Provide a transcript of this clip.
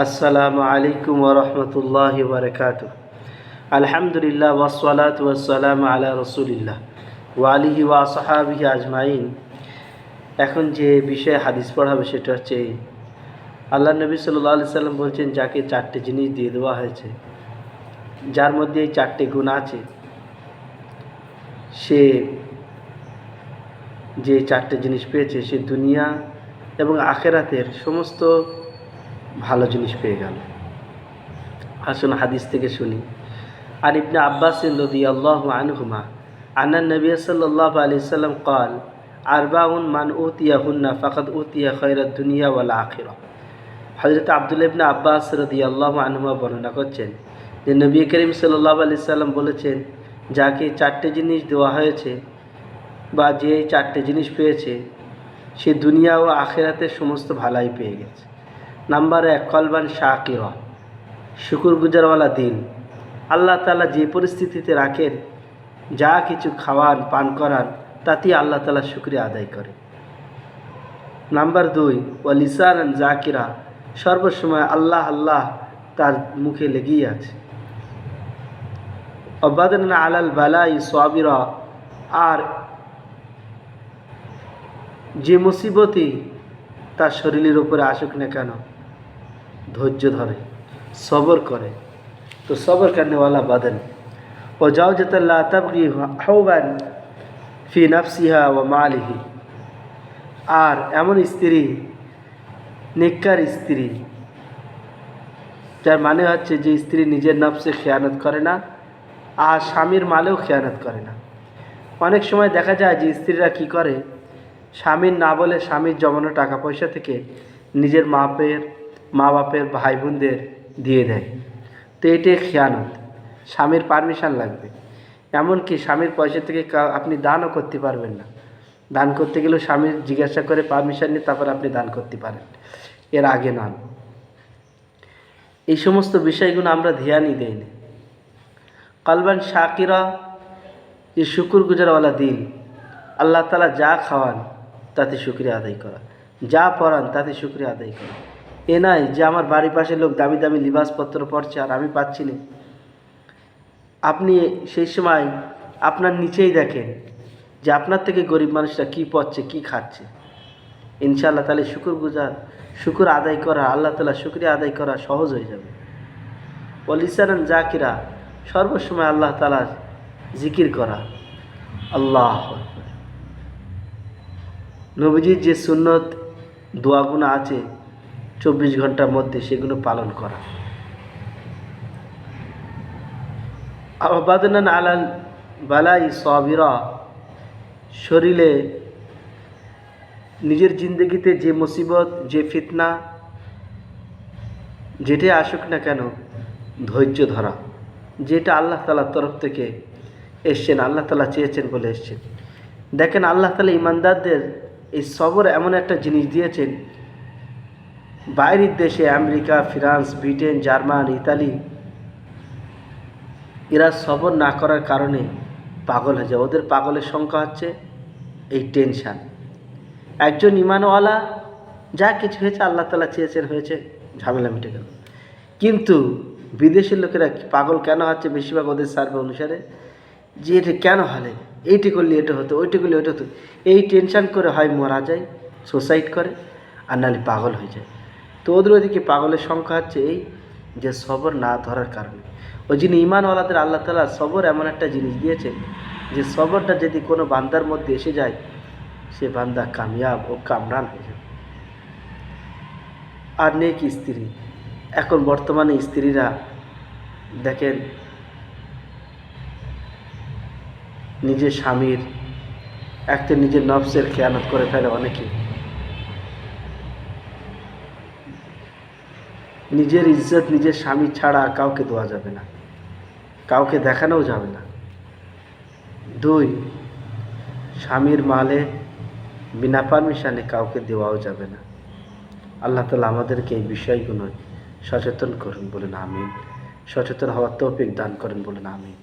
আসসালামু আলাইকুম ওয়া রাহমাতুল্লাহি ওয়া বারাকাতুহু। আলহামদুলিল্লাহ ওয়াসসালাতু ওয়াসসালামু আলা রাসূলিল্লাহ ওয়া আলিহি ওয়া আসহাবিহি আজমাইন। এখন যে বিষয়ে হাদিস পড়াবে সেটা হচ্ছে আল্লাহ নবী সাল্লাল্লাহু আলাইহি সাল্লাম বলছেন, যাকে চারটে জিনিস দিয়ে দেওয়া হয়েছে, যার মধ্যে এই চারটে গুণ আছে, সে যে চারটে জিনিস পেয়েছে সে দুনিয়া এবং আখেরাতের সমস্ত ভালো জিনিস পেয়ে গেল। আসুন হাদিস থেকে শুনি। আর ইবনে আব্বাস রাদিয়াল্লাহু আনহুমা আন্না নবী সাল্লাল্লাহু আলাইহি সাল্লাম قال আরবাউন মান উতিয়াহুন্না ফাকাদ উতিয়া খায়রাদ দুনিয়া ওয়াল আখিরাহ। হযরত আব্দুল্লাহ ইবনে আব্বাস রাদিয়াল্লাহু আনহুমা বর্ণনা করছেন যে নবী করিম সাল্লাল্লাহু আলাইহি সাল্লাম বলেছেন, যাকে চারটে জিনিস দেওয়া হয়েছে বা যে চারটে জিনিস পেয়েছে সে দুনিয়া ও আখিরাতের সমস্ত ভালাই পেয়ে গেছে। নাম্বার 1, কলবান শাকিরা, শুকরগুজারওয়ালা দিল। আল্লাহ তাআলা যে পরিস্থিতিতে রাখেন, যা কিছু খাওয়ান পান করান, তাতেই আল্লাহ তাআলা শুকরিয়া আদায় করে। নাম্বার 2, ওয়া লিসানান জাকিরা, সর্বসময় আল্লাহ আল্লাহ তার মুখে লেগেই আছে। অবাদানা আলাল বালাই সাবিরা, আর যে মুসিবতই তার শরীরের উপরে আসুক না কেন ধৈর্য ধরে, সবর করে। তো সবর করনেওয়ালা বাদন। ও জাওজাতুল্লাহ তাবগি হাওবান ফি নাফসিহা ওয়া মালিহি, আর এমন স্ত্রী, নেককার স্ত্রী, যার মানে হচ্ছে যে স্ত্রী নিজের নফসে খেয়ানত করে না আর স্বামীর মালেও খেয়ানত করে না। অনেক সময় দেখা যায় যে স্ত্রীরা কি করে, স্বামীর না বলে স্বামীর জমানো টাকা পয়সা থেকে নিজের মা বাপের ভাই বোনদের দিয়ে দেয়। তো এটাই খেয়ানত, স্বামীর পারমিশন লাগবে। এমনকি স্বামীর পয়সা থেকে আপনি দানও করতে পারবেন না। দান করতে গেলেও স্বামীর জিজ্ঞাসা করে পারমিশন নিয়ে তারপর আপনি দান করতে পারেন, এর আগে নন। এই সমস্ত বিষয়গুলো আমরা ধ্যানই দেই না। কলবান শাকিরা, যে শুকরগুজারওয়ালা দিল। আল্লাহ তাআলা যা খাওয়ান তাতে শুকরিয়া আদায় করা, যা পরান তাতে শুকরিয়া আদায় করা। এ নয় যে আমার বাড়ির পাশের লোক দামি দামি লিবাসপত্র পরছে আর আমি পাচ্ছি না। আপনি সেই সময় আপনার নিচেই দেখেন যে আপনার থেকে গরিব মানুষরা কী পড়ছে, কী খাচ্ছে। ইনশাআল্লাহ তাহলে শুকর আদায় করা, আল্লাহ তাআলা শুকরিয়া আদায় করা সহজ হয়ে যাবে। ওয়ালিসানান জাকিরা, সর্বসময় আল্লাহ তাআলার জিকির করা। আল্লাহ নবীজির যে সুন্নত দোয়াগুলো আছে 24 ঘন্টার মধ্যে, সেগুলো পালন করা। আবাদানান আলাল বালাই সাবিরা, শরীরে নিজের জিন্দগিতে যে মুসিবত, যে ফিতনা, যেটাই আসুক না কেন ধৈর্য ধরা। যেটা আল্লাহ তাআলার তরফ থেকে এসছেন, আল্লাহ তাআলা চেয়েছেন বলে এসছেন। দেখেন আল্লাহ তাআলা ইমানদারদের এই সবর এমন একটা জিনিস দিয়েছেন, বাইরের দেশে America, France, Britain, German, Italy, এরা সবর না করার কারণে পাগল হয়ে যায়। ওদের পাগলের সংখ্যা হচ্ছে এই টেনশান। একজন ইমানওয়ালা, যা কিছু হয়েছে আল্লাহ তাআলা চেয়েছেন হয়েছে, ঝামেলা মিটে গেল। কিন্তু বিদেশের লোকেরা পাগল কেন হচ্ছে, বেশিরভাগ ওদের সার্ভে অনুসারে, যে এটা কেন হলে, এইটি করলে এটা হতো, ওইটি করলে ওইটা হতো। এই টেনশান করে হয় মারা যায়, সুসাইড করে, আর নাহলে পাগল হয়ে যায়। তো ওদের ওদিকে পাগলের সংখ্যা হচ্ছে এই যে সবর না ধরার কারণে। ওই জন্য ইমানওয়ালাদের আল্লাহ তাআলা সবর এমন একটা জিনিস দিয়েছেন যে সবরটা যদি কোনো বান্দার মধ্যে এসে যায়, সে বান্দা কামিয়াব ও কামরান হয়ে যাবে। আর নেক স্ত্রী, এখন বর্তমানে স্ত্রীরা দেখেন নিজের স্বামীর একটা নিজের নফসের খেয়ানত করে ফেলে অনেকে। নিজের ইজ্জত নিজের স্বামী ছাড়া কাউকে দেওয়া যাবে না, কাউকে দেখানোও যাবে না। 2, স্বামীর মালে বিনা পারমিশনে কাউকে দেওয়াও যাবে না। আল্লাহ তাআলা আমাদেরকে এই বিষয়গুলো সচেতন করুন বলেন আমিন। সচেতন হওয়ার তৌফিক দান করেন বলেন আমিন।